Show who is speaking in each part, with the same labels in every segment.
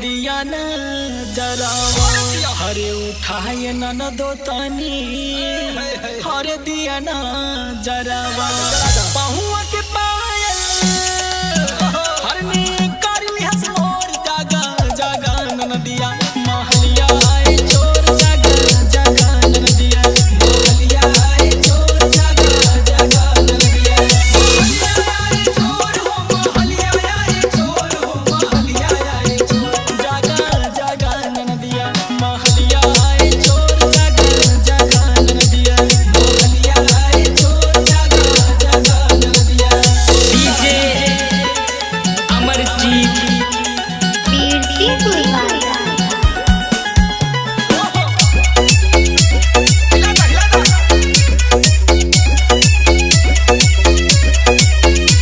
Speaker 1: दिया न जरावा हरे उठाए न दो तानी हरे दिया न जरावा पहुआ के पायल हरने करली हस मोर जागा जागा न दिया महलिया आए चोर जागा जागा न दिया महलिया आए चोर जागा जागा न दिया महलिया आए चोर हो महलिया आए चोर हो महलिया आए चोर जागा जागा न दिया महलिया आए चोर जागा जागा न दिया महलिया आए चोर जागा जागा न दिया
Speaker 2: डीजे अमरजीत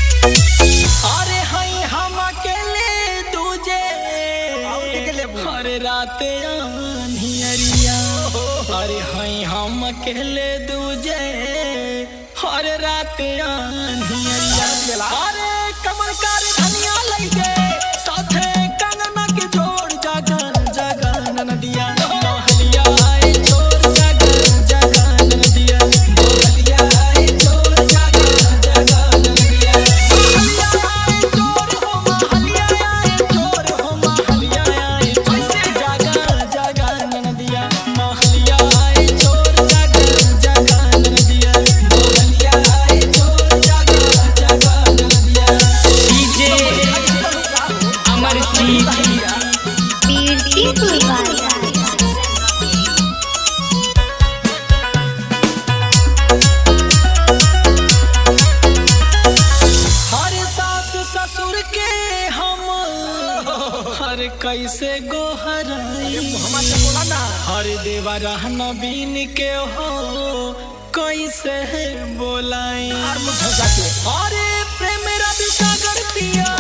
Speaker 1: अरे हई हम अकेले दूजे हरे राते अंधियरिया अरे हई हम अकेले दूजे हरे राते अंधियरिया अरे कमर कार धनिया लइके साथे कंगना के जोड़ जागा जागा न दिया महलिया आए चोर जागा जागा न दिया महलिया आए चोर जागा जागा न दिया महलिया आए चोर हो महलिया आए चोर हो महलिया आए ऐसे जागा जागा न दिया महलिया आए चोर जागा जागा न दिया महलिया आए चोर जागा जागा न दिया
Speaker 2: डीजे अमरजीत
Speaker 1: हर सास ससुर के हम हर कैसे गोहराई हर देवा रहना बीन के हो कैसे बोलाई अरे प्रेम रवि सागर पिया